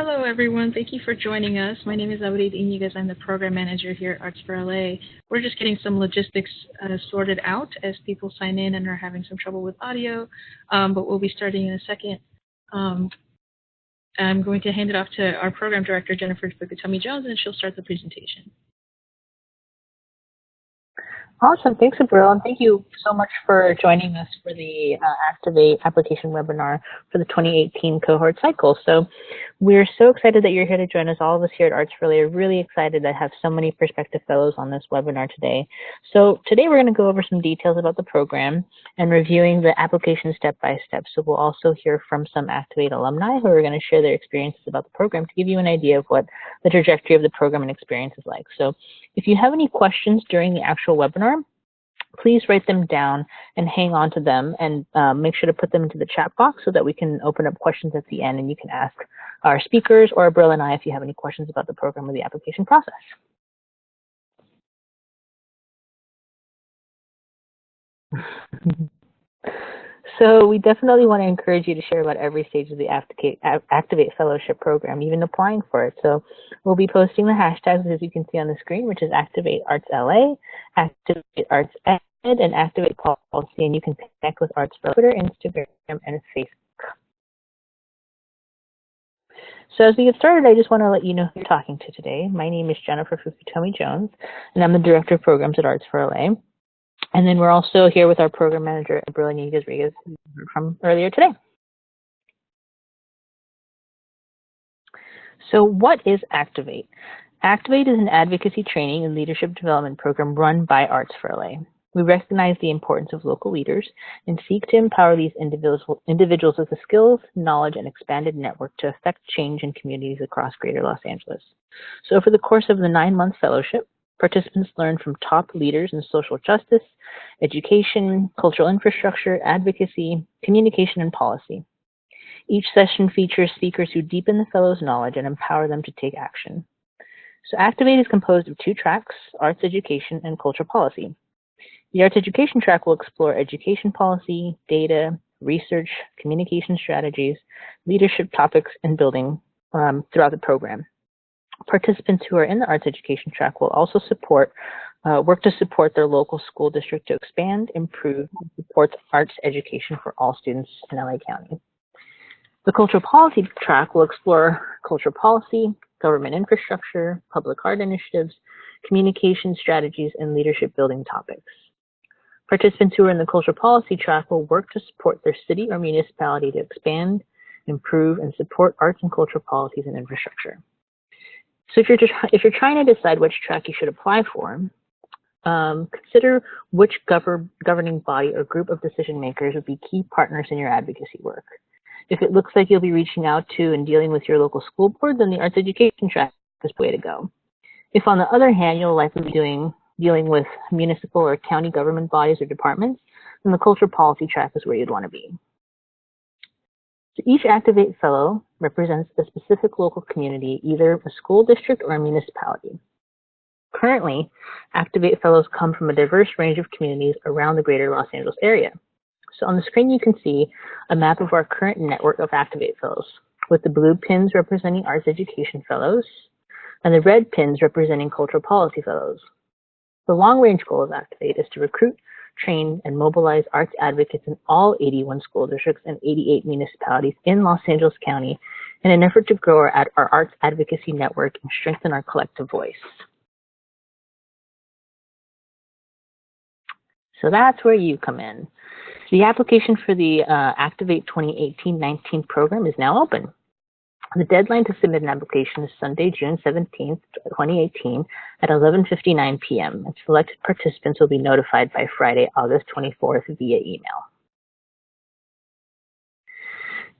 Hello, everyone. Thank you for joining us. My name is Ebony Negus. I'm the program manager here at Arts for LA. We're just getting some logistics sorted out as people sign in and are having some trouble with audio, but we'll be starting in a second. I'm going to hand it off to our program director, Jennifer Fukutomi-Jones, and she'll start the presentation. Awesome. Thanks, Abril, and thank you so much for joining us for the Activate application webinar for the 2018 cohort cycle. So we're so excited that you're here to join us. All of us here at Arts for LA are really excited to have so many prospective fellows on this webinar today. So today we're going to go over some details about the program and reviewing the application step by step. So we'll also hear from some Activate alumni who are going to share their experiences about the program to give you an idea of what the trajectory of the program and experience is like. So if you have any questions during the actual webinar, please write them down and hang on to them, and make sure to put them into the chat box so that we can open up questions at the end and you can ask our speakers or Abril and I if you have any questions about the program or the application process. So we definitely want to encourage you to share about every stage of the Activate Fellowship program, even applying for it. So we'll be posting the hashtags, as you can see on the screen, which is Activate Arts LA, Activate Arts Ed, and Activate Policy, and you can connect with Arts for Twitter, Instagram, and Facebook. So as we get started, I just want to let you know who you're talking to today. My name is Jennifer Fukutomi-Jones, and I'm the Director of Programs at Arts for LA. And then we're also here with our program manager, Ebony Negus, who we heard from earlier today. So what is Activate? Activate is an advocacy training and leadership development program run by Arts for LA. We recognize the importance of local leaders and seek to empower these individuals with the skills, knowledge, and expanded network to affect change in communities across Greater Los Angeles. So over the course of the 9-month fellowship, participants learn from top leaders in social justice, education, cultural infrastructure, advocacy, communication, and policy. Each session features speakers who deepen the fellows' knowledge and empower them to take action. So Activate is composed of 2 tracks, arts education and culture policy. The arts education track will explore education policy, data, research, communication strategies, leadership topics, and building throughout the program. Participants who are in the arts education track will also work to support their local school district to expand, improve, and support arts education for all students in LA County. The cultural policy track will explore cultural policy, government infrastructure, public art initiatives, communication strategies, and leadership building topics. Participants who are in the cultural policy track will work to support their city or municipality to expand, improve, and support arts and cultural policies and infrastructure. So if you're trying to decide which track you should apply for, consider which governing body or group of decision makers would be key partners in your advocacy work. If it looks like you'll be reaching out to and dealing with your local school board, then the arts education track is the way to go. If, on the other hand, you'll likely be dealing with municipal or county government bodies or departments, then the cultural policy track is where you'd want to be. So each Activate Fellow represents a specific local community, either a school district or a municipality. Currently, Activate Fellows come from a diverse range of communities around the Greater Los Angeles area. So on the screen, you can see a map of our current network of Activate Fellows, with the blue pins representing Arts Education Fellows and the red pins representing Cultural Policy Fellows. The long-range goal of Activate is to recruit, train, and mobilize arts advocates in all 81 school districts and 88 municipalities in Los Angeles County in an effort to grow our arts advocacy network and strengthen our collective voice. So that's where you come in. The application for the Activate 2018-19 program is now open. The deadline to submit an application is Sunday, June 17th, 2018 at 11:59 p.m. and selected participants will be notified by Friday, August 24th via email.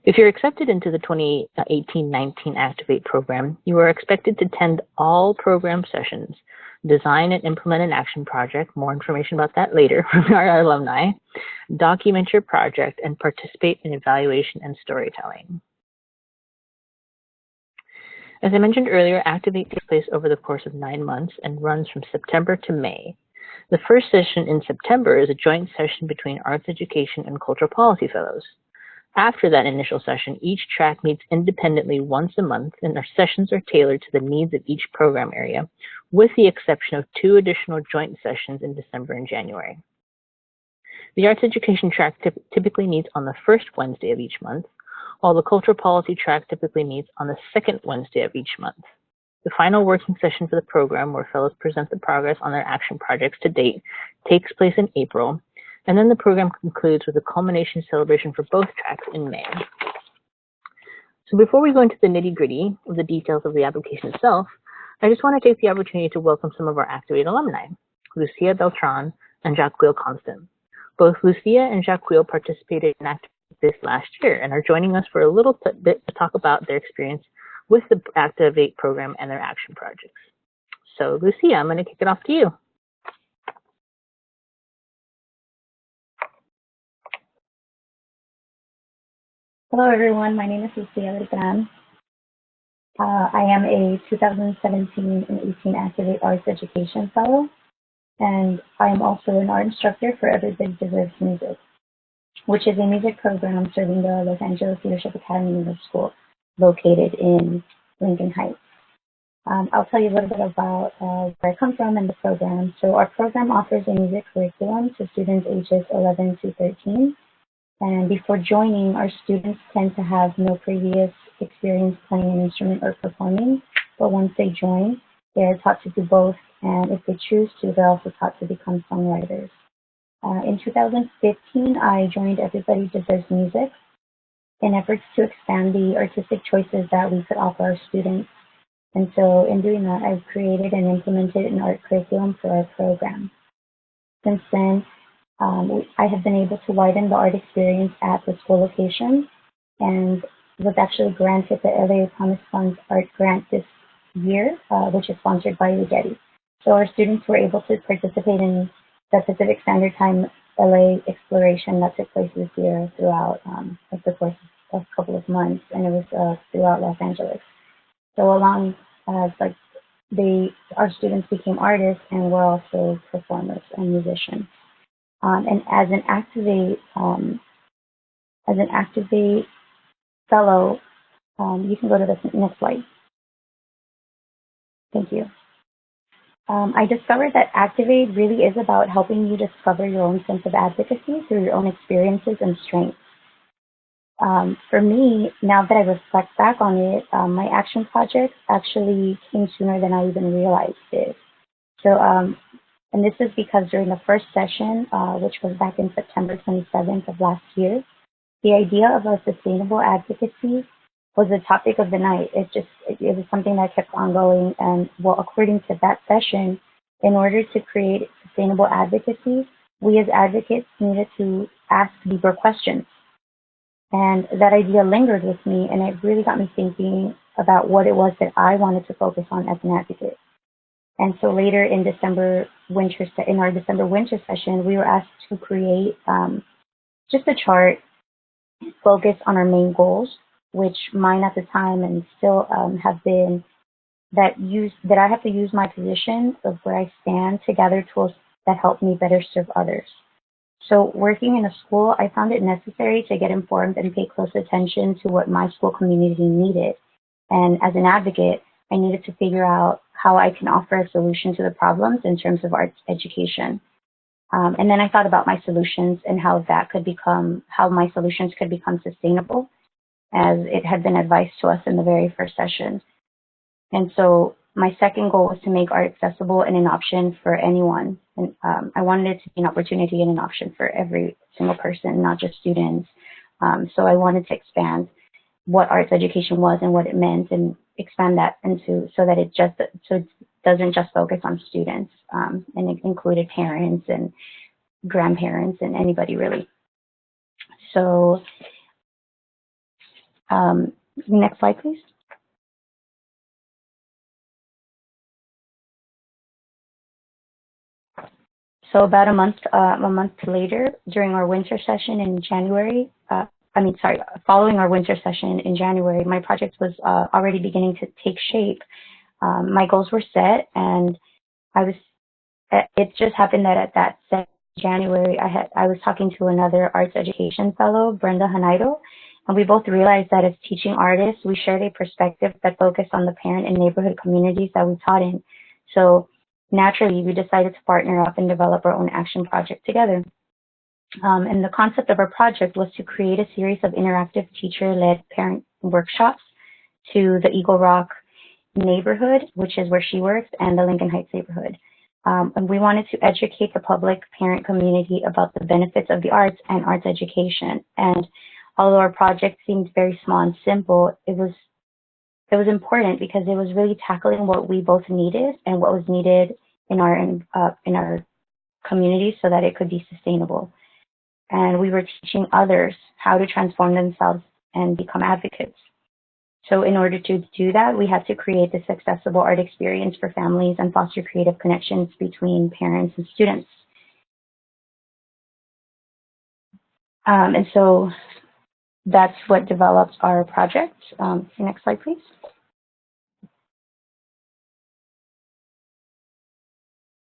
If you're accepted into the 2018-19 Activate program, you are expected to attend all program sessions, design and implement an action project, more information about that later from our alumni, document your project, and participate in evaluation and storytelling. As I mentioned earlier, Activate takes place over the course of 9 months and runs from September to May. The first session in September is a joint session between Arts Education and Cultural Policy Fellows. After that initial session, each track meets independently once a month, and our sessions are tailored to the needs of each program area, with the exception of 2 additional joint sessions in December and January. The arts education track typically meets on the first Wednesday of each month, while the cultural policy track typically meets on the second Wednesday of each month. The final working session for the program, where fellows present the progress on their action projects to date, takes place in April, and then the program concludes with a culmination celebration for both tracks in May. So before we go into the nitty-gritty of the details of the application itself, I just want to take the opportunity to welcome some of our Activate alumni, Lucia Beltran and Jacquille Constant. Both Lucia and Jacquille participated in Activate this last year and are joining us for a little bit to talk about their experience with the Activate program and their action projects. So Lucia, I'm going to kick it off to you. Hello everyone, my name is Lucia Beltran. I am a 2017 and 18 Activate Arts Education Fellow, and I am also an art instructor for Everybody Deserves Music, which is a music program serving the Los Angeles Leadership Academy Middle School located in Lincoln Heights. I'll tell you a little bit about where I come from and the program. So our program offers a music curriculum to students ages 11 to 13. And before joining, our students tend to have no previous experience playing an instrument or performing. But once they join, they're taught to do both. And if they choose to, they're also taught to become songwriters. In 2015, I joined Everybody Deserves Music in efforts to expand the artistic choices that we could offer our students. And so in doing that, I've created and implemented an art curriculum for our program. Since then, I have been able to widen the art experience at the school location and was actually granted the LA Promise Funds Art Grant this year, which is sponsored by Udeti. So our students were able to participate in the Pacific Standard Time LA exploration that took place this year throughout the course of a couple of months, and it was throughout Los Angeles. So along our students became artists and were also performers and musicians. And as an Activate fellow, you can go to the next slide. Thank you. I discovered that Activate really is about helping you discover your own sense of advocacy through your own experiences and strengths. For me, now that I reflect back on it, my action projects actually came sooner than I even realized it. So, and this is because during the first session, which was back in September 27th of last year, the idea of a sustainable advocacy was the topic of the night. It was something that kept on going. And well, according to that session, in order to create sustainable advocacy, we as advocates needed to ask deeper questions. And that idea lingered with me, and it really got me thinking about what it was that I wanted to focus on as an advocate. And so later in our December winter session, we were asked to create just a chart focused on our main goals, which mine at the time and still have been that I have to use my position of where I stand to gather tools that help me better serve others. So working in a school, I found it necessary to get informed and pay close attention to what my school community needed. And as an advocate, I needed to figure out how I can offer a solution to the problems in terms of arts education. And then I thought about my solutions and how my solutions could become sustainable, as it had been advised to us in the very first session. And so my second goal was to make art accessible and an option for anyone. And I wanted it to be an opportunity and an option for every single person, not just students. So I wanted to expand what arts education was and what it meant, and expand that into so it doesn't just focus on students, and it included parents and grandparents and anybody really. So next slide, please. So about a month later, during our winter session in January, following our winter session in January, my project was already beginning to take shape. My goals were set, and it just happened that at that January, I was talking to another arts education fellow, Brenda Hanaido, and we both realized that as teaching artists, we shared a perspective that focused on the parent and neighborhood communities that we taught in. So naturally, we decided to partner up and develop our own action project together. And the concept of our project was to create a series of interactive teacher-led parent workshops to the Eagle Rock neighborhood, which is where she works, and the Lincoln Heights neighborhood. And we wanted to educate the public parent community about the benefits of the arts and arts education. And although our project seemed very small and simple, it was important because it was really tackling what we both needed and what was needed in our community so that it could be sustainable. And we were teaching others how to transform themselves and become advocates. So in order to do that, we had to create this accessible art experience for families and foster creative connections between parents and students. And so that's what developed our project. Next slide, please.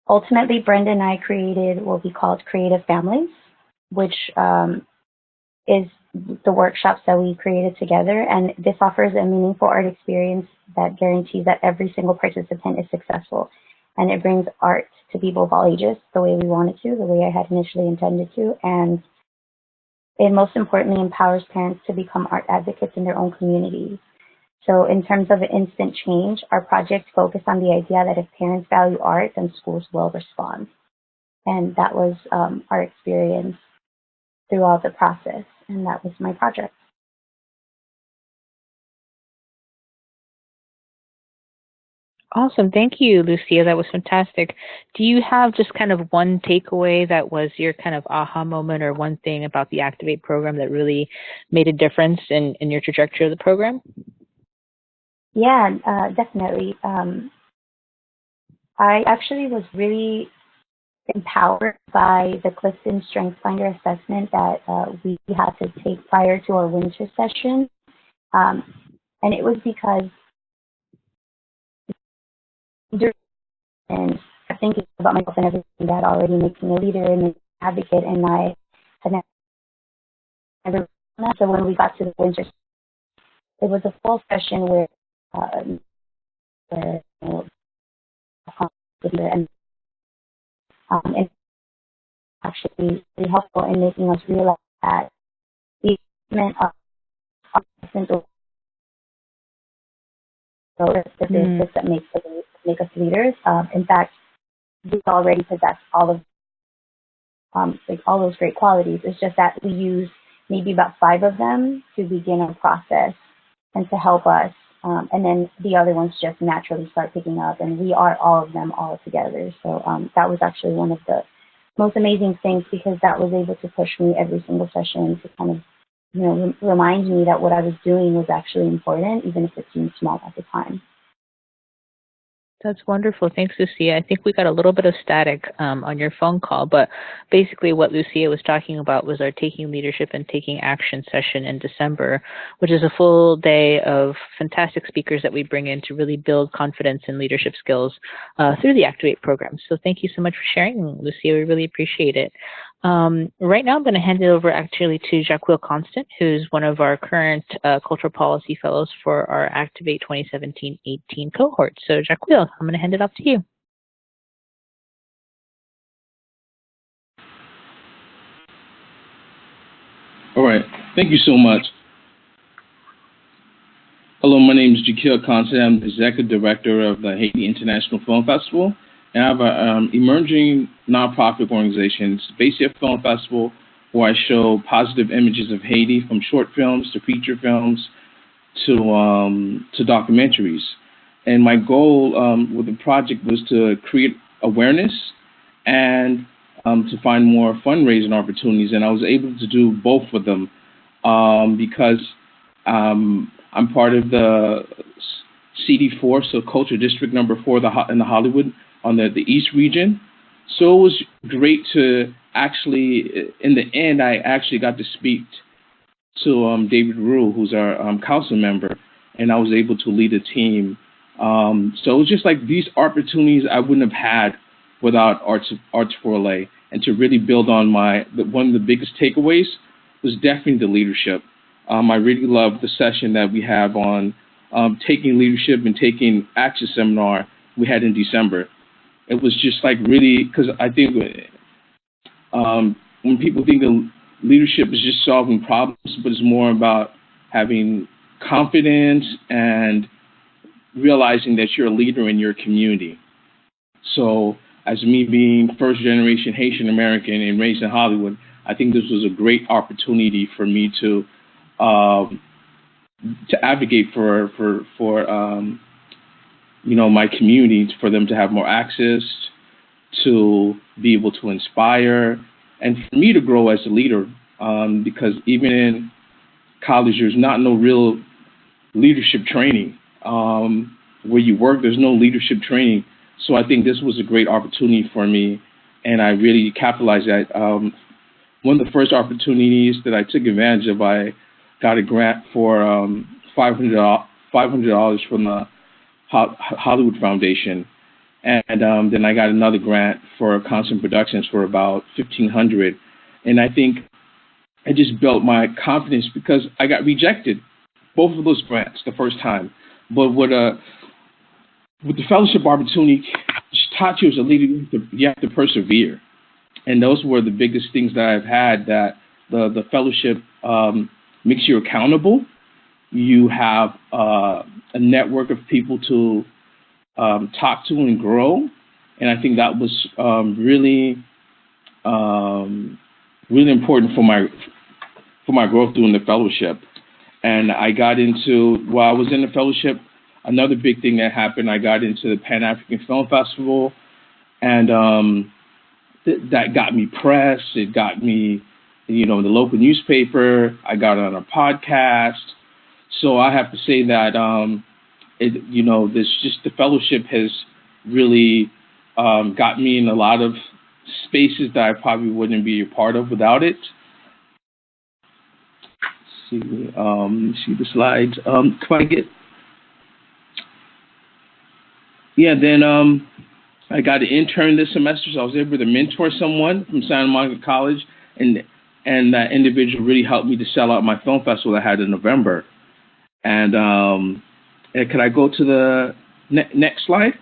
Ultimately, Brenda and I created what we called Creative Families, which is the workshops that we created together. And this offers a meaningful art experience that guarantees that every single participant is successful. And it brings art to people of all ages the way we wanted to, the way I had initially intended to. And it most importantly empowers parents to become art advocates in their own communities. So in terms of instant change, our project focused on the idea that if parents value art, then schools will respond. And that was our experience throughout the process. And that was my project. Awesome. Thank you, Lucia. That was fantastic. Do you have just kind of one takeaway that was your kind of aha moment or one thing about the Activate program that really made a difference in your trajectory of the program? Yeah, definitely. I actually was really empowered by the Clifton Strength Finder assessment that we had to take prior to our winter session. And it was because and thinking about myself and everything that already makes me a leader and an advocate, and I had never done that. So when we got to the winter, it was a full session where and actually really helpful in making us realize that the achievement of the basis that make us leaders. In fact, we already possess all of all those great qualities. It's just that we use maybe about 5 of them to begin our process and to help us. And then the other ones just naturally start picking up, and we are all of them all together. So that was actually one of the most amazing things, because that was able to push me every single session to kind of, remind me that what I was doing was actually important, even if it seemed small at the time. That's wonderful. Thanks, Lucia. I think we got a little bit of static on your phone call, but basically what Lucia was talking about was our Taking Leadership and Taking Action session in December, which is a full day of fantastic speakers that we bring in to really build confidence and leadership skills through the Activate program. So thank you so much for sharing, Lucia. We really appreciate it. Right now, I'm going to hand it over actually to Jacqueline Constant, who's one of our current Cultural Policy Fellows for our Activate 2017-18 cohort. So Jacqueline, I'm going to hand it off to you. All right. Thank you so much. Hello, my name is Jacqueline Constant. I'm the Executive Director of the Haiti International Film Festival. And I have an emerging nonprofit organization, Space Film Festival, where I show positive images of Haiti, from short films to feature films to documentaries. And my goal with the project was to create awareness and to find more fundraising opportunities. And I was able to do both of them because I'm part of the CD4, so Culture District number 4 in the Hollywood, on the East region. So it was great to actually, in the end, I actually got to speak to David Rule, who's our council member, and I was able to lead a team. So it was just like these opportunities I wouldn't have had without Arts for LA. And to really build on one of the biggest takeaways was definitely the leadership. I really love the session that we have on taking leadership and taking action seminar we had in December. It was just like really, because I think when people think of leadership is just solving problems, but it's more about having confidence and realizing that you're a leader in your community. So as me being first generation Haitian American and raised in Hollywood, I think this was a great opportunity for me to advocate for my community, for them to have more access, to be able to inspire, and for me to grow as a leader, because even in college, there's no real leadership training. Where you work, there's no leadership training. So I think this was a great opportunity for me, and I really capitalized that. One of the first opportunities that I took advantage of, I got a grant for $500 from the Hollywood Foundation, and then I got another grant for Constant Productions for about $1,500, and I think I just built my confidence because I got rejected both of those grants the first time, but with the fellowship opportunity, just taught you as a leader you have to persevere, and those were the biggest things that I've had. That the fellowship makes you accountable. You have a network of people to talk to and grow, and I think that was really important for my growth during the fellowship. And I got into, while I was in the fellowship, another big thing that happened, I got into the Pan-African Film Festival, and that got me press. It got me, the local newspaper. I got on a podcast. So I have to say that, the fellowship has really got me in a lot of spaces that I probably wouldn't be a part of without it. See the slides. Can I get? Yeah. Then I got an intern this semester, so I was able to mentor someone from Santa Monica College, and that individual really helped me to sell out my film festival that I had in November. And could I go to the next slide?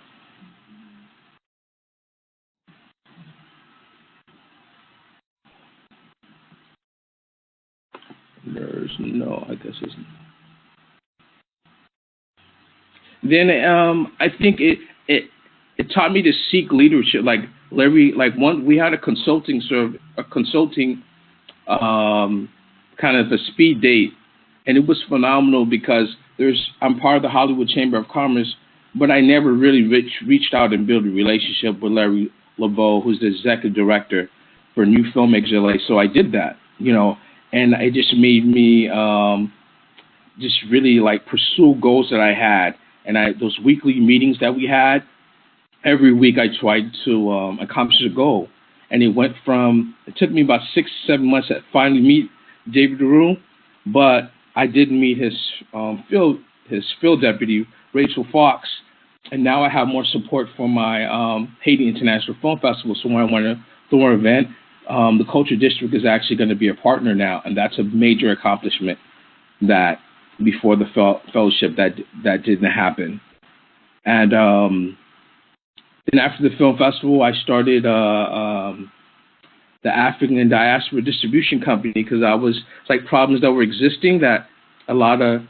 There's no, I guess it's. Then I think it taught me to seek leadership. Like we had a consulting kind of a speed date, and it was phenomenal because I'm part of the Hollywood Chamber of Commerce, but I never really reached out and built a relationship with Larry LeBeau, who's the executive director for New Filmmakers LA. So I did that, and it just made me just really pursue goals that I had. And those weekly meetings that we had, every week I tried to accomplish a goal. And it took me about 6-7 months to finally meet David DeRue, but I did meet his field deputy, Rachel Fox, and now I have more support for my Haiti International Film Festival. So when I want to throw an event, the Culture District is actually going to be a partner now, and that's a major accomplishment that before the fellowship that didn't happen. And then after the film festival, I started the African Diaspora Distribution Company because problems that were existing that a lot of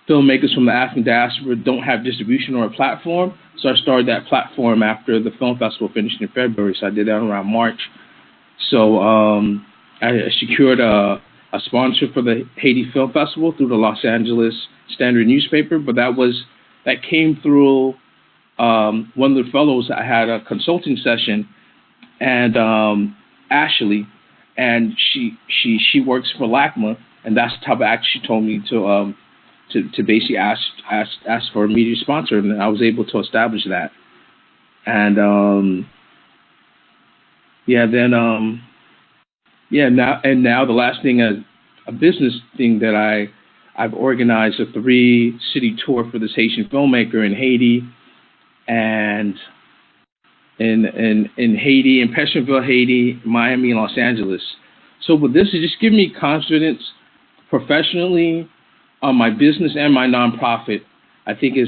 filmmakers from the African diaspora don't have distribution or a platform. So I started that platform after the film festival finished in February. So I did that around March. So I secured a sponsor for the Haiti Film Festival through the Los Angeles Standard newspaper, but that came through one of the fellows. I had a consulting session, and Ashley, and she works for LACMA, and that's the type of act she told me to basically ask for a media sponsor, and I was able to establish that. And now the last thing, a business thing that I've organized a 3-city tour for this Haitian filmmaker in Haiti, and in Haiti, in Petionville, Haiti, Miami, and Los Angeles. So with this, it just gives me confidence professionally on my business and my nonprofit. I think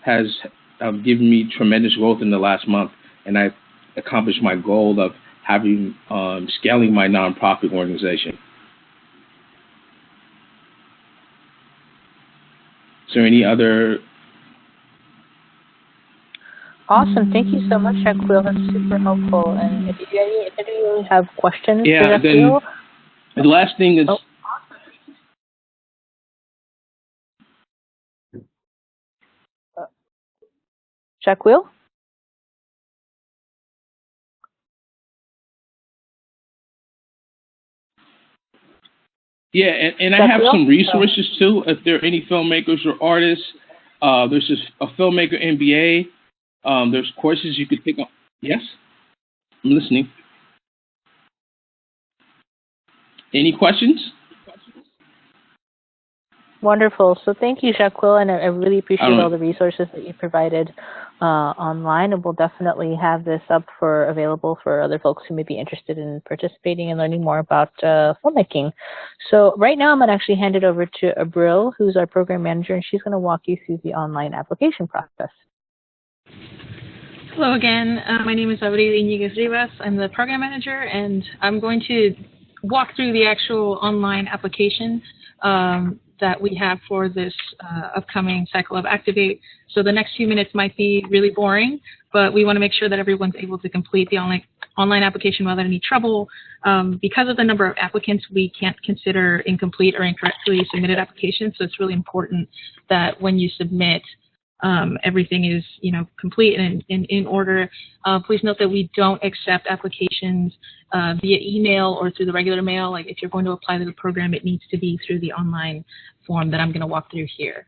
has given me tremendous growth in the last month, and I've accomplished my goal of having scaling my nonprofit organization. Is there any other? Awesome. Thank you so much, Shaquille. That's super helpful. And if you have questions for Shaquille, then the last thing is. Shaquille? Yeah, and I have some resources too. If there are any filmmakers or artists, there's a filmmaker MBA. There's courses you could take on. Yes, I'm listening. Any questions? Wonderful. So thank you, Shaquille, and I really appreciate all the resources that you provided online, and we'll definitely have this up available for other folks who may be interested in participating and learning more about filmmaking. So right now I'm going to actually hand it over to Abril, who's our program manager, and she's going to walk you through the online application process. Hello again. My name is Ebony Negus. I'm the program manager, and I'm going to walk through the actual online application that we have for this upcoming cycle of Activate. So the next few minutes might be really boring, but we want to make sure that everyone's able to complete the online application without any trouble. Because of the number of applicants, we can't consider incomplete or incorrectly submitted applications, so it's really important that when you submit, everything is, complete and in order. Please note that we don't accept applications via email or through the regular mail. Like if you're going to apply to the program, it needs to be through the online form that I'm going to walk through here.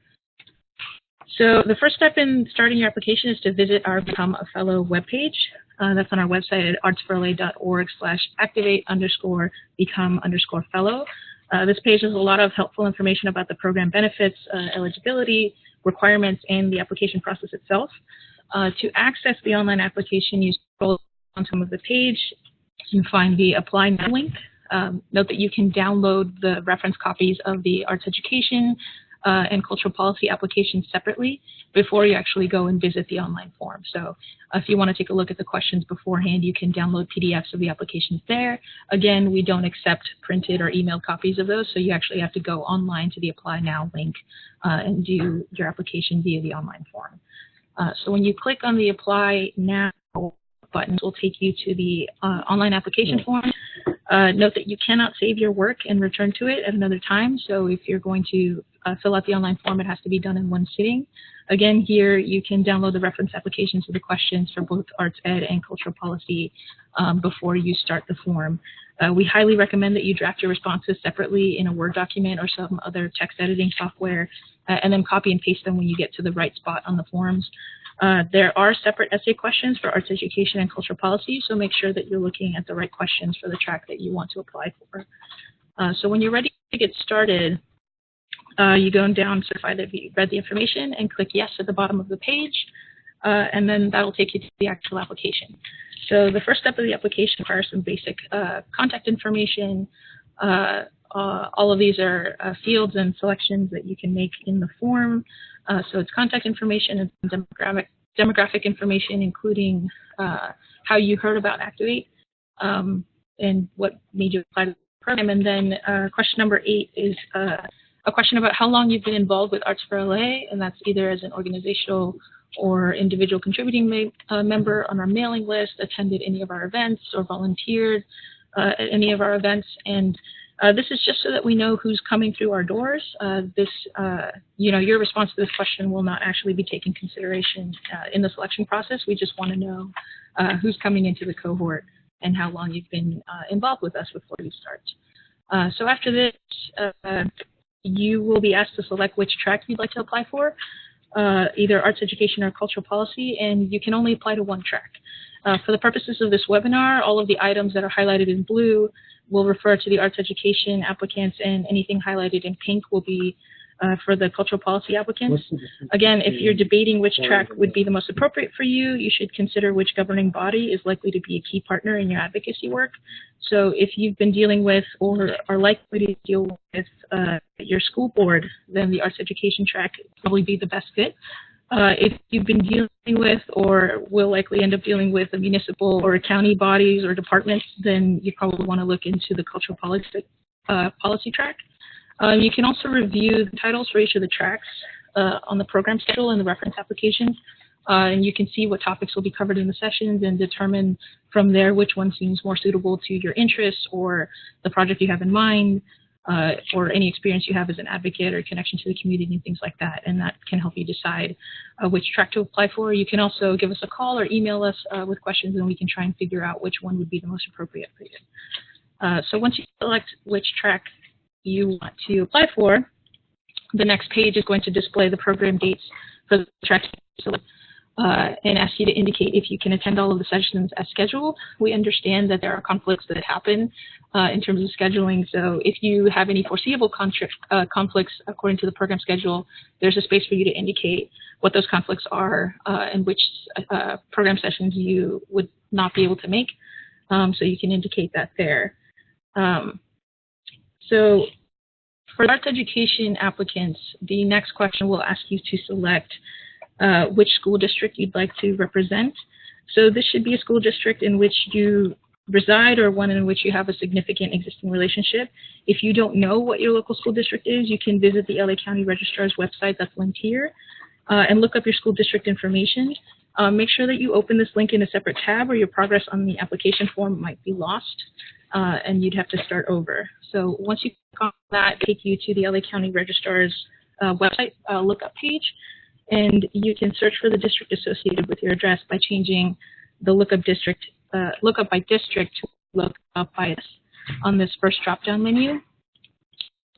So the first step in starting your application is to visit our PomAFellow webpage. That's on our website at artsforla.org/activate_become_fellow. This page has a lot of helpful information about the program benefits, eligibility, requirements, and the application process itself. To access the online application, you scroll on some of the page and find the Apply Now link. Note that you can download the reference copies of the arts education and cultural policy applications separately before you actually go and visit the online form. So if you want to take a look at the questions beforehand, you can download PDFs of the applications there. Again, we don't accept printed or emailed copies of those, so you actually have to go online to the Apply Now link and do your application via the online form. So when you click on the Apply Now button, it will take you to the online application form. Note that you cannot save your work and return to it at another time. So if you're going to fill out the online form, it has to be done in one sitting. Again, here you can download the reference applications of the questions for both arts ed and cultural policy before you start the form. We highly recommend that you draft your responses separately in a Word document or some other text editing software, and then copy and paste them when you get to the right spot on the forms. There are separate essay questions for arts education and cultural policy, so make sure that you're looking at the right questions for the track that you want to apply for. So when you're ready to get started, you go down, certify that you read the information, and click yes at the bottom of the page, and then that'll take you to the actual application. So the first step of the application requires some basic contact information. All of these are fields and selections that you can make in the form. So it's contact information and demographic information, including how you heard about Activate and what made you apply to the program. And then question number 8 is a question about how long you've been involved with Arts for LA, and that's either as an organizational or individual contributing member on our mailing list, attended any of our events, or volunteered at any of our events. And this is just so that we know who's coming through our doors. Your response to this question will not actually be taken consideration in the selection process. We just want to know who's coming into the cohort and how long you've been involved with us before you start. So after this, you will be asked to select which track you'd like to apply for, either arts education or cultural policy, and you can only apply to one track. For the purposes of this webinar, all of the items that are highlighted in blue will refer to the arts education applicants, and anything highlighted in pink will be for the cultural policy applicants. Again, if you're debating which track would be the most appropriate for you, you should consider which governing body is likely to be a key partner in your advocacy work. So if you've been dealing with or are likely to deal with your school board, then the arts education track would probably be the best fit. If you've been dealing with or will likely end up dealing with the municipal or county bodies or departments, then you probably want to look into the cultural policy track. You can also review the titles for each of the tracks on the program schedule and the reference applications, and you can see what topics will be covered in the sessions and determine from there which one seems more suitable to your interests or the project you have in mind, or any experience you have as an advocate or connection to the community and things like that, and that can help you decide which track to apply for. You can also give us a call or email us with questions, and we can try and figure out which one would be the most appropriate for you. So once you select which track you want to apply for, the next page is going to display the program dates for the tracks and ask you to indicate if you can attend all of the sessions as scheduled. We understand that there are conflicts that happen in terms of scheduling, so if you have any foreseeable conflicts according to the program schedule, there's a space for you to indicate what those conflicts are and which program sessions you would not be able to make, so you can indicate that there. So for arts education applicants, the next question will ask you to select which school district you'd like to represent. So this should be a school district in which you reside or one in which you have a significant existing relationship. If you don't know what your local school district is, you can visit the LA County Registrar's website that's linked here and look up your school district information. Make sure that you open this link in a separate tab or your progress on the application form might be lost and you'd have to start over. So once you click on that, take you to the LA County Registrar's website lookup page, and you can search for the district associated with your address by changing the lookup by district to lookup by us on this first drop-down menu.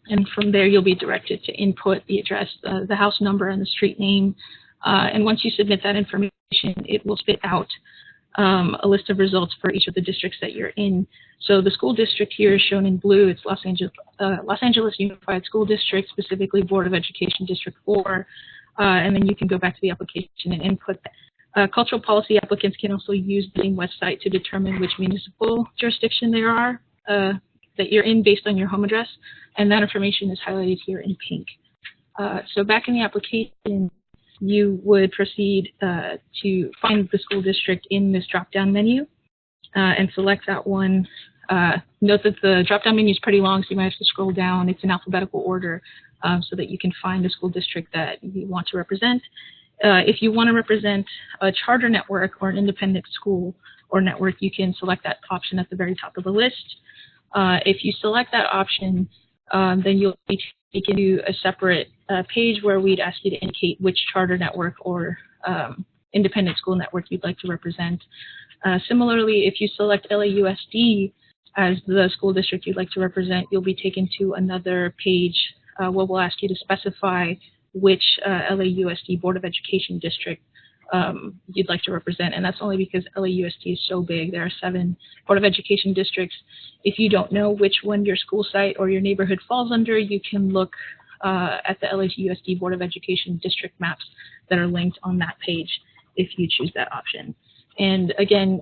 And from there, you'll be directed to input the address, the house number, and the street name. And once you submit that information, it will spit out a list of results for each of the districts that you're in. So the school district here is shown in blue. It's Los Angeles Unified School District, specifically Board of Education District 4. And then you can go back to the application and input that. Cultural policy applicants can also use the same website to determine which municipal jurisdiction there are that you're in based on your home address, and that information is highlighted here in pink. So back in the application, you would proceed to find the school district in this drop-down menu and select that one. Note that the drop-down menu is pretty long, so you might have to scroll down. It's in alphabetical order so that you can find the school district that you want to represent. If you want to represent a charter network or an independent school or network, you can select that option at the very top of the list. If you select that option, then you'll be taken to a separate page where we'd ask you to indicate which charter network or independent school network you'd like to represent. Similarly, if you select LAUSD as the school district you'd like to represent, you'll be taken to another page where we'll ask you to specify which LAUSD Board of Education district you'd like to represent, and that's only because LAUSD is so big. There are 7 Board of Education districts. If you don't know which one your school site or your neighborhood falls under, you can look at the LAUSD Board of Education district maps that are linked on that page if you choose that option. And again,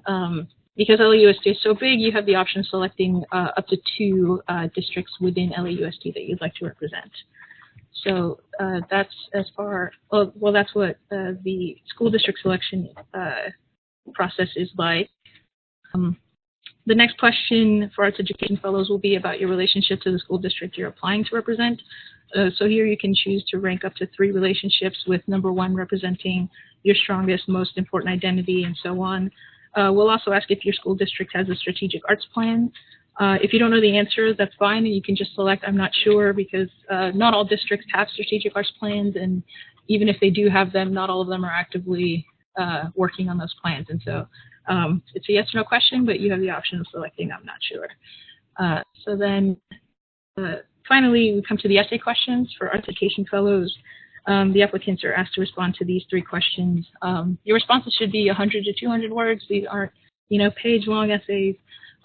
because LAUSD is so big, you have the option of selecting up to 2 districts within LAUSD that you'd like to represent. So that's as far, well, that's what the school district selection process is like. The next question for Arts Education Fellows will be about your relationship to the school district you're applying to represent. So here you can choose to rank up to 3 relationships, with number 1 representing your strongest, most important identity, and so on. We'll also ask if your school district has a strategic arts plan. If you don't know the answer, that's fine, and you can just select I'm not sure, because not all districts have strategic arts plans, and even if they do have them, not all of them are actively working on those plans. And so it's a yes or no question, but you have the option of selecting I'm not sure. So then finally, we come to the essay questions for Arts Education Fellows. The applicants are asked to respond to these 3 questions. Your responses should be 100 to 200 words. These aren't, page-long essays.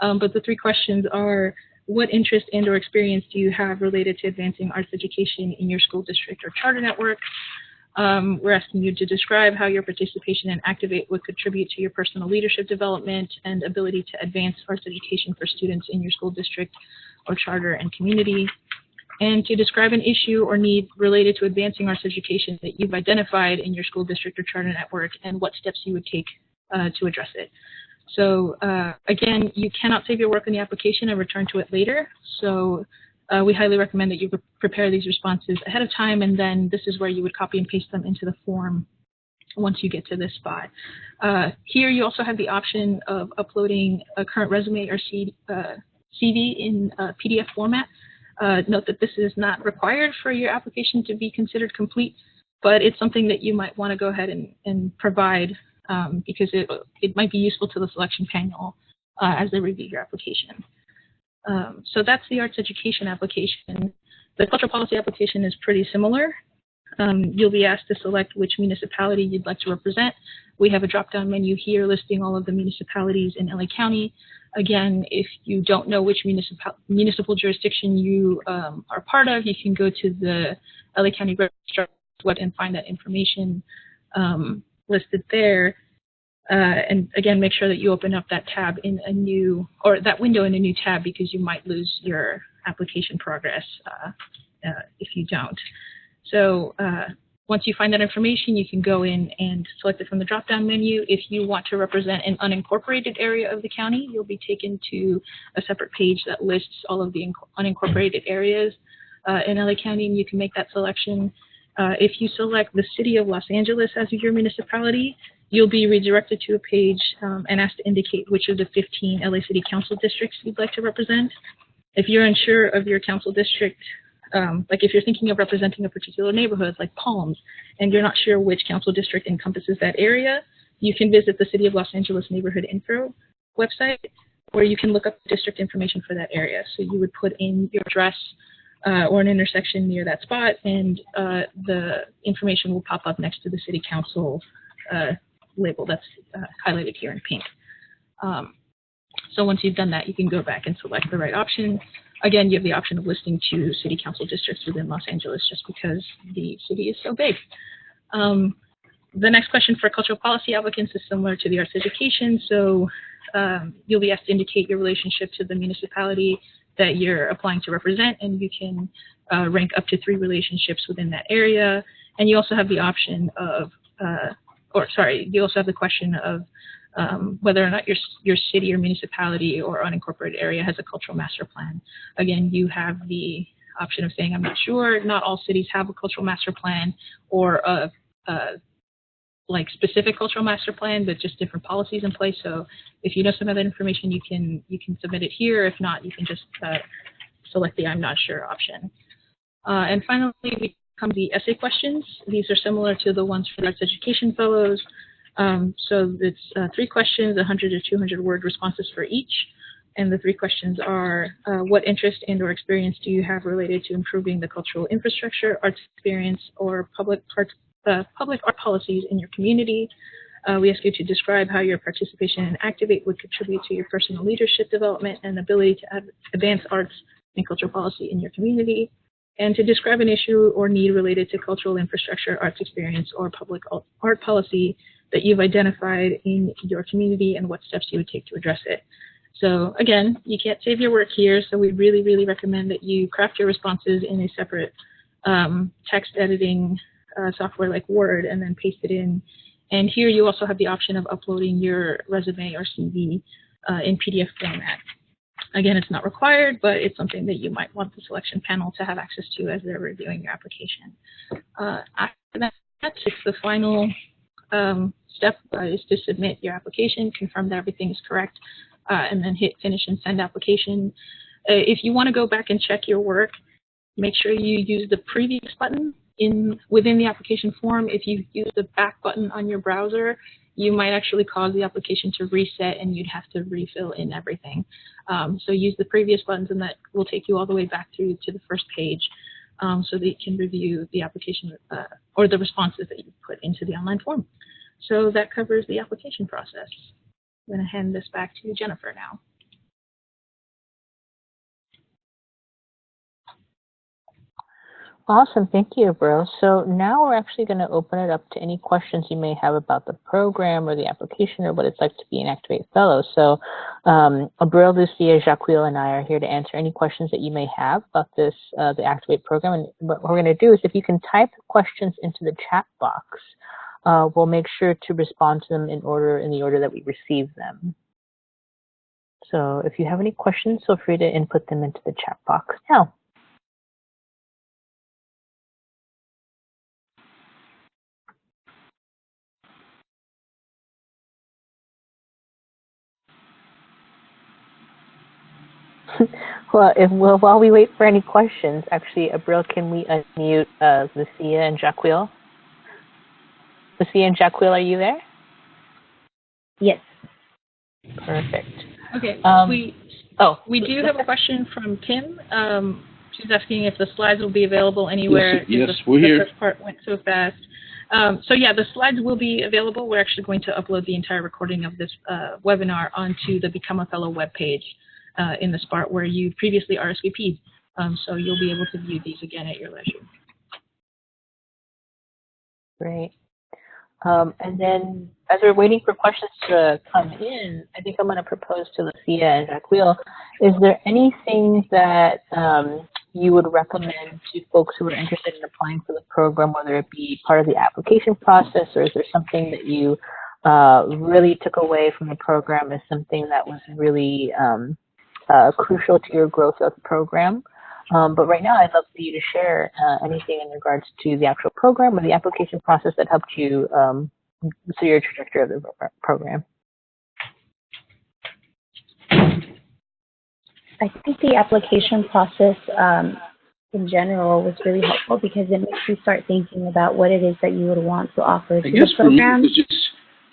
But the 3 questions are: what interest and or experience do you have related to advancing arts education in your school district or charter network? We're asking you to describe how your participation in Activate would contribute to your personal leadership development and ability to advance arts education for students in your school district or charter and community, and to describe an issue or need related to advancing arts education that you've identified in your school district or charter network and what steps you would take to address it. So again, you cannot save your work in the application and return to it later. So we highly recommend that you prepare these responses ahead of time, and then this is where you would copy and paste them into the form once you get to this spot. Here you also have the option of uploading a current resume or CV in PDF format. Note that this is not required for your application to be considered complete, but it's something that you might want to go ahead and provide because it might be useful to the selection panel as they review your application. So that's the arts education application. The cultural policy application is pretty similar. You'll be asked to select which municipality you'd like to represent. We have a drop-down menu here listing all of the municipalities in LA County. Again, if you don't know which municipal jurisdiction you are part of, you can go to the LA County Registrar and find that information listed there. And again, make sure that you open up that tab in a new, or that window in a new tab, because you might lose your application progress if you don't. So once you find that information, you can go in and select it from the drop-down menu. If you want to represent an unincorporated area of the county, you'll be taken to a separate page that lists all of the unincorporated areas in LA County, and you can make that selection. If you select the city of Los Angeles as your municipality, you'll be redirected to a page and asked to indicate which of the 15 LA City Council districts you'd like to represent. If you're unsure of your council district, like if you're thinking of representing a particular neighborhood like Palms, and you're not sure which council district encompasses that area, you can visit the City of Los Angeles Neighborhood Info website, where you can look up district information for that area. So you would put in your address or an intersection near that spot, and the information will pop up next to the City Council label that's highlighted here in pink. So once you've done that, you can go back and select the right option. Again, you have the option of listing 2 city council districts within Los Angeles just because the city is so big. The next question for cultural policy applicants is similar to the arts education. So you'll be asked to indicate your relationship to the municipality that you're applying to represent, and you can rank up to 3 relationships within that area. And you also have the option of, you also have the question of whether or not your city or municipality or unincorporated area has a cultural master plan. Again, you have the option of saying, I'm not sure. Not all cities have a cultural master plan or a like specific cultural master plan, but just different policies in place. So if you know some of that information, you can submit it here. If not, you can just select the I'm not sure option. And finally, we come to the essay questions. These are similar to the ones for the Arts Education Fellows. So it's 3 questions, 100 to 200 word responses for each. And the 3 questions are, what interest and or experience do you have related to improving the cultural infrastructure, arts experience, or public art policies in your community? We ask you to describe how your participation in Activate would contribute to your personal leadership development and ability to advance arts and cultural policy in your community, and to describe an issue or need related to cultural infrastructure, arts experience, or public art policy that you've identified in your community and what steps you would take to address it. So again, you can't save your work here, so we really, really recommend that you craft your responses in a separate text editing software like Word and then paste it in. And here you also have the option of uploading your resume or CV in PDF format. Again, it's not required, but it's something that you might want the selection panel to have access to as they're reviewing your application. After that, it's the final step is to submit your application, confirm that everything is correct, and then hit finish and send application. If you want to go back and check your work, make sure you use the previous button within the application form. If you use the back button on your browser, you might actually cause the application to reset and you'd have to refill in everything. So use the previous buttons, and that will take you all the way back through to the first page so that you can review the application or the responses that you put into the online form. So that covers the application process. I'm going to hand this back to Jennifer now. Awesome. Thank you, Abril. So now we're actually going to open it up to any questions you may have about the program or the application or what it's like to be an Activate Fellow. So Abril, Lucia, Jacqueline, and I are here to answer any questions that you may have about this, the Activate program. And what we're going to do is if you can type questions into the chat box, we'll make sure to respond to them in the order that we receive them. So if you have any questions, feel free to input them into the chat box now. Well, while we wait for any questions, actually, Abril, can we unmute Lucia and Jacqueline? Lucia and Jacqueline, are you there? Yes. Perfect. Okay. We do have a question from Kim. She's asking if the slides will be available anywhere. Yes, we're here. The first part went so fast. So yeah, the slides will be available. We're actually going to upload the entire recording of this webinar onto the Become a Fellow webpage in the spot where you previously RSVP'd. So you'll be able to view these again at your leisure. Great. And then as we're waiting for questions to come in, I think I'm going to propose to Lucia and Jacqueline, is there anything that you would recommend to folks who are interested in applying for the program, whether it be part of the application process, or is there something that you really took away from the program as something that was really crucial to your growth of the program? But right now, I'd love for you to share anything in regards to the actual program or the application process that helped you through your trajectory of the program. I think the application process in general was really helpful because it makes you start thinking about what it is that you would want to offer to the program. For me, it was just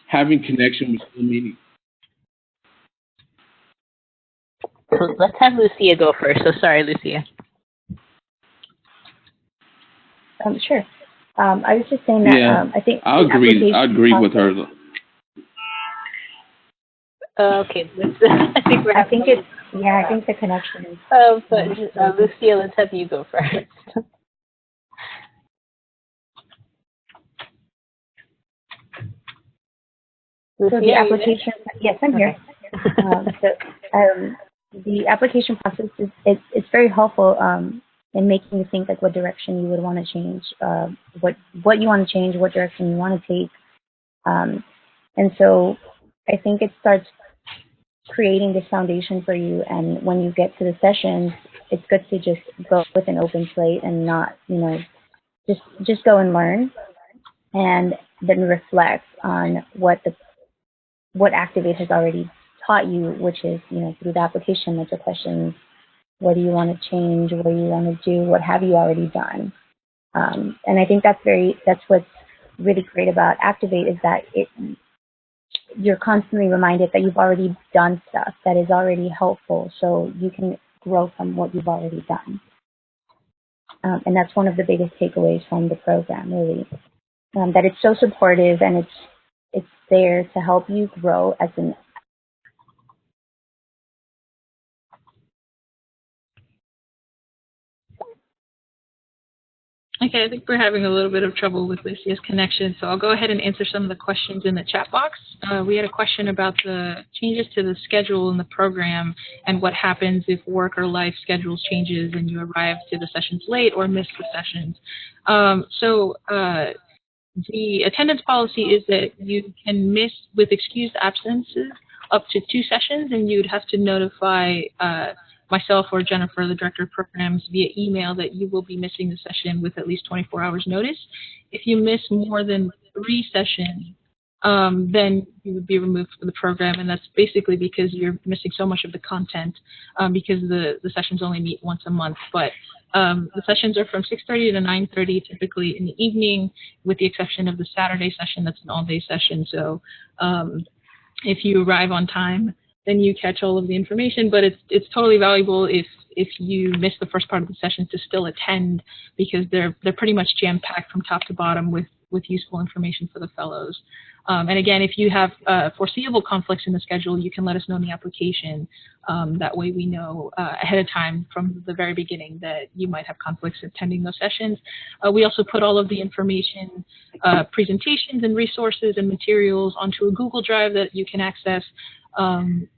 having connection with the meeting. So let's have Lucia go first. So sorry, Lucia. Sure. I was just saying that I think I agree with her. Okay, I think we're having. I think the connection is. But Lucia, let's have you go first. So the application, yes, I'm here. The application process is it's very helpful in making you think like what direction you would want to change, what you want to change, what direction you want to take, and so I think it starts creating this foundation for you. And when you get to the sessions, it's good to just go with an open slate and not, just go and learn, and then reflect on what Activate has already taught you, which is, through the application, lots of questions. What do you want to change? What do you want to do? What have you already done? And I think that's what's really great about Activate, is that you're constantly reminded that you've already done stuff that is already helpful, so you can grow from what you've already done. And that's one of the biggest takeaways from the program, really, that it's so supportive and it's there to help you grow as an. Okay, I think we're having a little bit of trouble with Lucia's connection, so I'll go ahead and answer some of the questions in the chat box. We had a question about the changes to the schedule in the program and what happens if work or life schedules changes and you arrive to the sessions late or miss the sessions. The attendance policy is that you can miss with excused absences up to 2 sessions, and you'd have to notify myself or Jennifer, the Director of Programs, via email that you will be missing the session with at least 24 hours notice. If you miss more than 3 sessions, then you would be removed from the program, and that's basically because you're missing so much of the content, because the sessions only meet once a month. But the sessions are from 6:30 to 9:30, typically in the evening, with the exception of the Saturday session. That's an all-day session. So if you arrive on time, then you catch all of the information. But it's totally valuable if you miss the first part of the session to still attend, because they're pretty much jam-packed from top to bottom with with useful information for the fellows. And again, if you have foreseeable conflicts in the schedule, you can let us know in the application. That way we know ahead of time from the very beginning that you might have conflicts attending those sessions. We also put all of the information, presentations and resources and materials onto a Google Drive that you can access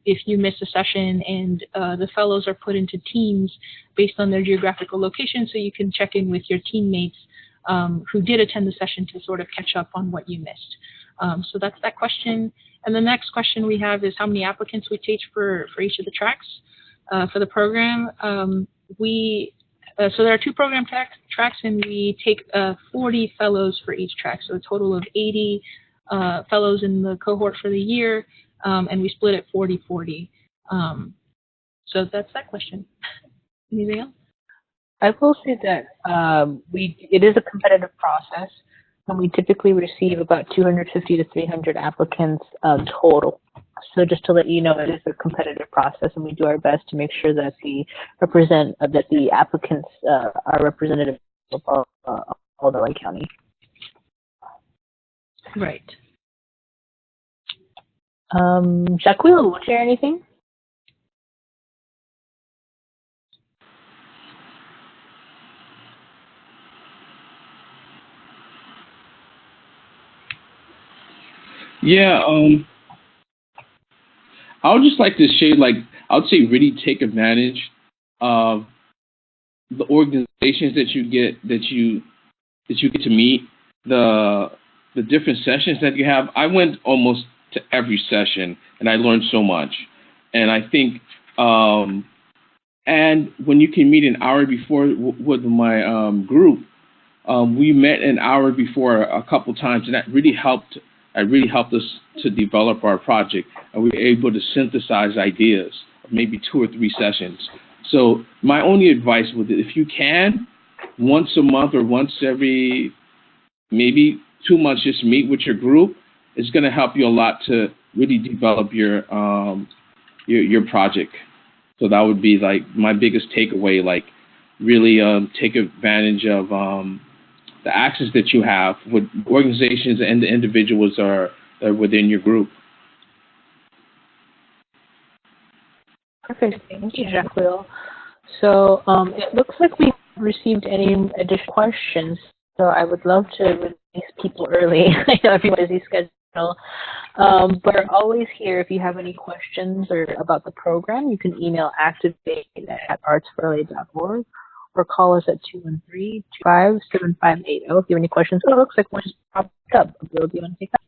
if you miss a session, and the fellows are put into teams based on their geographical location, so you can check in with your teammates who did attend the session to sort of catch up on what you missed. So that's that question. And the next question we have is how many applicants we take for each of the tracks for the program. So there are 2 program tracks, and we take 40 fellows for each track, so a total of 80 fellows in the cohort for the year, and we split it 40-40. So that's that question. Anything else? I will say that it is a competitive process, and we typically receive about 250 to 300 applicants total. So just to let you know, it is a competitive process, and we do our best to make sure that the applicants are representative of all the LA County. Right. Jacques, will you share anything? Yeah, I would just like to share, I would say really take advantage of the organizations that you get to meet, the different sessions that you have. I went almost to every session, and I learned so much. And I think, and when you can meet an hour before with my group, we met an hour before a couple times, and that really helped. It really helped us to develop our project, and we were able to synthesize ideas, maybe 2 or 3 sessions. So my only advice would, if you can, once a month or once every maybe 2 months, just meet with your group. It's going to help you a lot to really develop your project. So that would be like my biggest takeaway. Like really take advantage of the access that you have with organizations and the individuals are within your group. Perfect. Thank you, Jacques. So it looks like we received any additional questions. So I would love to release people early. I know everybody's busy schedule. But we're always here if you have any questions or about the program. You can email activate@artsforla.org or call us at 213-225-7580 if you have any questions. Oh, it looks like one just popped up. Bill, do you want to take that?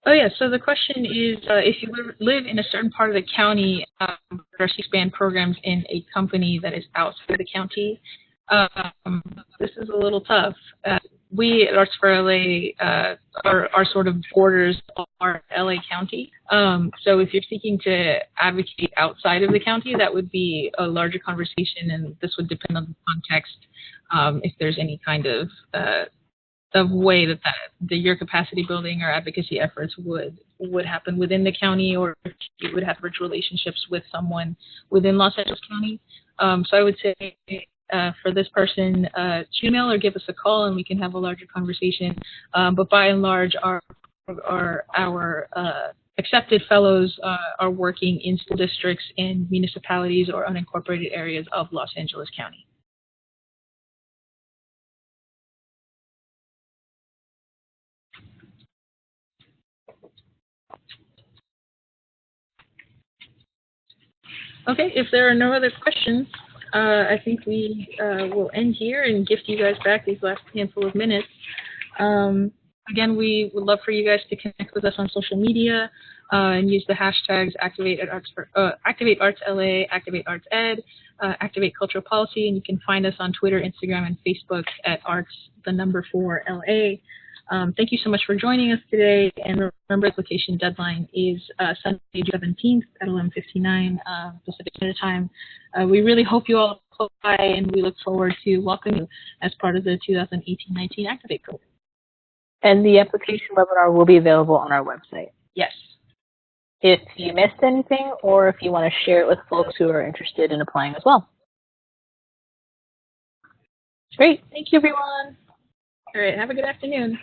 Oh, yeah. So the question is, if you live in a certain part of the county, there are C-SPAN programs in a company that is outside the county. This is a little tough. We at Arts for LA, our sort of borders are LA County. So if you're seeking to advocate outside of the county, that would be a larger conversation, and this would depend on the context. If there's any kind of way that your capacity building or advocacy efforts would happen within the county, or if you would have rich relationships with someone within Los Angeles County. So I would say, for this person, email or give us a call, and we can have a larger conversation. But by and large, our accepted fellows are working in school districts in municipalities or unincorporated areas of Los Angeles County. Okay, if there are no other questions, I think we will end here and gift you guys back these last handful of minutes. Again, we would love for you guys to connect with us on social media and use the hashtags ActivateArtsLA, ActivateArtsEd, Activate Cultural Policy, and you can find us on Twitter, Instagram, and Facebook at Arts4LA. Thank you so much for joining us today, and remember, the application deadline is Sunday, June 17th at 11:59 Pacific Standard Time. We really hope you all apply, and we look forward to welcoming you as part of the 2018-19 Activate program. And the application webinar will be available on our website. Yes. If you missed anything, or if you want to share it with folks who are interested in applying as well. Great. Thank you, everyone. All right. Have a good afternoon.